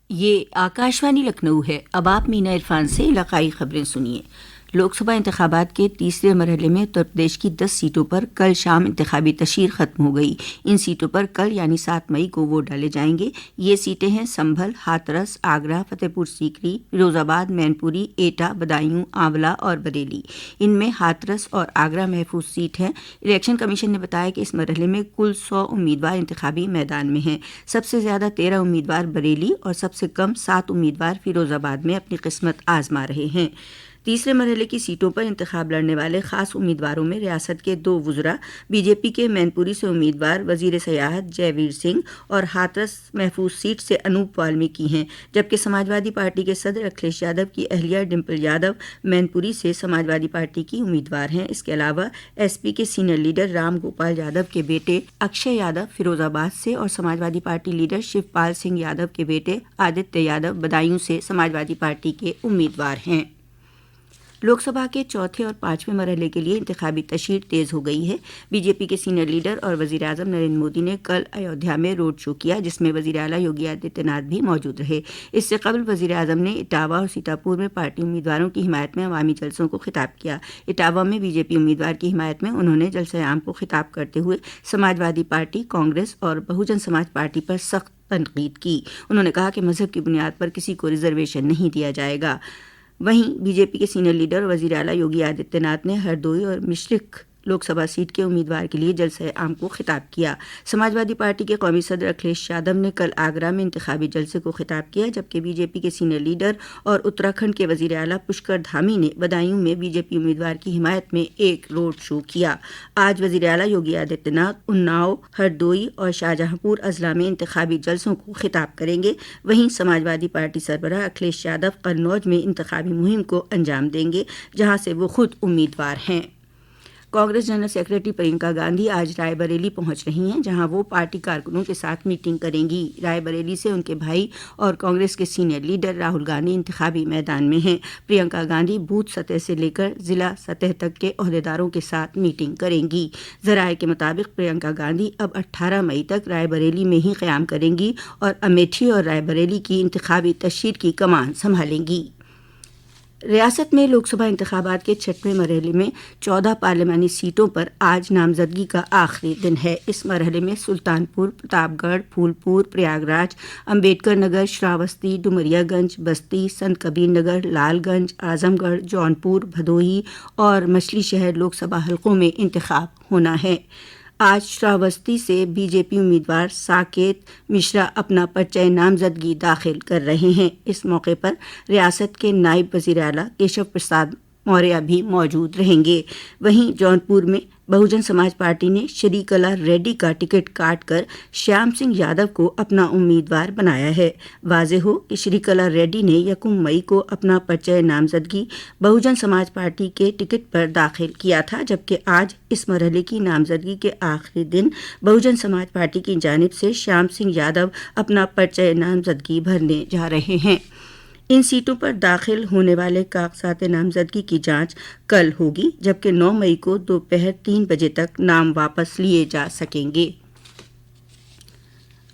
یہ آکاشوانی لکھنؤ ہے۔ اب آپ مینا عرفان سے علاقائی خبریں سنیے۔ لوک سبھا انتخابات کے تیسرے مرحلے میں اتر پردیش کی 10 سیٹوں پر کل شام انتخابی تشہیر ختم ہو گئی۔ ان سیٹوں پر کل یعنی 7 مئی کو ووٹ ڈالے جائیں گے۔ یہ سیٹیں ہیں سنبھل، ہاتھرس، آگرہ، فتح پور سیکری، فیروز آباد، مین پوری، ایٹا، بدایوں، آنولا اور بریلی۔ ان میں ہاتھرس اور آگرہ محفوظ سیٹ ہیں۔ الیکشن کمیشن نے بتایا کہ اس مرحلے میں کل 100 امیدوار انتخابی میدان میں ہیں۔ سب سے زیادہ 13 امیدوار بریلی اور سب سے کم 7 امیدوار فیروز آباد میں اپنی قسمت آزما رہے ہیں۔ تیسرے مرحلے کی سیٹوں پر انتخاب لڑنے والے خاص امیدواروں میں ریاست کے 2 وزراء، بی جے پی کے مین پوری سے امیدوار وزیر سیاحت جے ویر سنگھ اور ہاتھرس محفوظ سیٹ سے انوپ والمیکی ہیں، جبکہ سماجوادی پارٹی کے صدر اکھلیش یادو کی اہلیہ ڈمپل یادو مین پوری سے سماجوادی پارٹی کی امیدوار ہیں۔ اس کے علاوہ ایس پی کے سینئر لیڈر رام گوپال یادو کے بیٹے اکشے یادو فیروز آباد سے اور سماجوادی پارٹی لیڈر شیو پال سنگھ یادو کے بیٹے آدتیہ یادو بدایوں سے سماجوادی پارٹی کے امیدوار ہیں۔ لوک سبھا کے چوتھے اور 5ویں مرحلے کے لیے انتخابی تشہیر تیز ہو گئی ہے۔ بی جے پی کے سینئر لیڈر اور وزیر اعظم نریندر مودی نے کل ایودھیا میں روڈ شو کیا، جس میں وزیر اعلیٰ یوگی آدتیہ ناتھ بھی موجود رہے۔ اس سے قبل وزیر اعظم نے اٹاوہ اور سیتاپور میں پارٹی امیدواروں کی حمایت میں عوامی جلسوں کو خطاب کیا۔ اٹاوہ میں بی جے پی امیدوار کی حمایت میں انہوں نے جلسہ عام کو خطاب کرتے ہوئے سماجوادی پارٹی، کانگریس اور بہوجن سماج پارٹی پر سخت تنقید کی۔ انہوں نے کہا کہ مذہب کی بنیاد پر کسی کو ریزرویشن نہیں دیا جائے گا۔ وہیں بی جے پی کے سینئر لیڈر اور وزیر اعلیٰ یوگی آدتیہ ناتھ نے ہردوئی اور مشرق لوک سبھا سیٹ کے امیدوار کے لیے جلسہ عام کو خطاب کیا۔ سماجوادی پارٹی کے قومی صدر اکھلیش یادو نے کل آگرہ میں انتخابی جلسے کو خطاب کیا، جبکہ بی جے پی کے سینئر لیڈر اور اتراکھنڈ کے وزیر اعلیٰ پشکر دھامی نے بدایوں میں بی جے پی امیدوار کی حمایت میں ایک روڈ شو کیا۔ آج وزیر اعلیٰ یوگی آدتیہ ناتھ اناؤ، ہردوئی اور شاہجہاں پور اضلاع میں انتخابی جلسوں کو خطاب کریں گے۔ وہیں سماجوادی پارٹی سربراہ اکھلیش یادو قنوج میں انتخابی مہم کو انجام دیں گے، جہاں سے وہ خود امیدوار ہیں۔ کانگریس جنرل سیکرٹری پرینکا گاندھی آج رائے بریلی پہنچ رہی ہیں، جہاں وہ پارٹی کارکنوں کے ساتھ میٹنگ کریں گی۔ رائے بریلی سے ان کے بھائی اور کانگریس کے سینئر لیڈر راہل گاندھی انتخابی میدان میں ہیں۔ پرینکا گاندھی بوتھ سطح سے لے کر ضلع سطح تک کے عہدیداروں کے ساتھ میٹنگ کریں گی۔ ذرائع کے مطابق پرینکا گاندھی اب 18 مئی تک رائے بریلی میں ہی قیام کریں گی اور امیٹھی اور رائے بریلی کی انتخابی تشہیر کی کمان سنبھالیں گی۔ ریاست میں لوک سبھا انتخابات کے 6ویں مرحلے میں 14 پارلیمانی سیٹوں پر آج نامزدگی کا آخری دن ہے۔ اس مرحلے میں سلطان پور، پرتاپ گڑھ، پھول پور، پریاگ راج، امبیڈکر نگر، شراوستی، ڈومریا گنج، بستی، سنت کبیر نگر، لال گنج، اعظم گڑھ، جونپور، بھدوہی اور مچھلی شہر لوک سبھا حلقوں میں انتخاب ہونا ہے۔ آج شراوستی سے بی جے پی امیدوار ساکیت مشرا اپنا پرچہ نامزدگی داخل کر رہے ہیں۔ اس موقع پر ریاست کے نائب وزیر اعلیٰ کیشو پرساد موریہ بھی موجود رہیں گے۔ وہیں جونپور میں بہوجن سماج پارٹی نے شری کلا ریڈی کا ٹکٹ کاٹ کر شیام سنگھ یادو کو اپنا امیدوار بنایا ہے۔ واضح ہو کہ شری کلا ریڈی نے 1 مئی کو اپنا پرچہ نامزدگی بہوجن سماج پارٹی کے ٹکٹ پر داخل کیا تھا، جبکہ آج اس مرحلے کی نامزدگی کے آخری دن بہوجن سماج پارٹی کی جانب سے شیام سنگھ یادو اپنا پرچہ نامزدگی بھرنے جا رہے ہیں۔ ان سیٹوں پر داخل ہونے والے کاغذات نامزدگی کی جانچ کل ہوگی، جبکہ 9 مئی کو دوپہر 3 بجے تک نام واپس لیے جا سکیں گے۔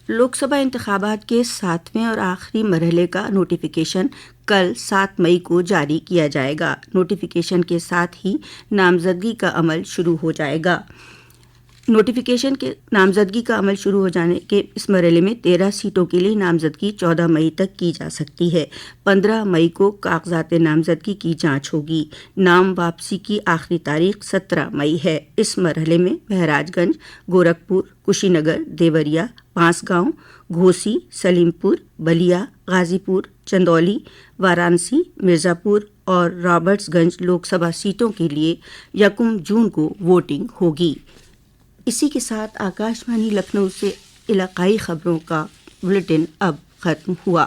لوک سبھا انتخابات کے 7ویں اور آخری مرحلے کا نوٹیفیکیشن کل 7 مئی کو جاری کیا جائے گا۔ نوٹیفیکیشن کے ساتھ ہی نامزدگی کا عمل شروع ہو جائے گا۔ نوٹیفیکیشن کے نامزدگی کا عمل شروع ہو جانے کے اس مرحلے میں 13 سیٹوں کے لیے نامزدگی 14 مئی تک کی جا سکتی ہے۔ 15 مئی کو کاغذات نامزدگی کی جانچ ہوگی۔ نام واپسی کی آخری تاریخ 17 مئی ہے۔ اس مرحلے میں مہاراج گنج، گورکھپور، کشی نگر، دیوریا، بانسگاؤں، گھوسی، سلیم پور، بلیا، غازی پور، چندولی، وارانسی، مرزا پور اور رابرٹس گنج لوک سبھا سیٹوں کے لیے 1 جون کو ووٹنگ ہوگی۔ اسی کے ساتھ آکاشوانی لکھنؤ سے علاقائی خبروں کا بلیٹن اب ختم ہوا۔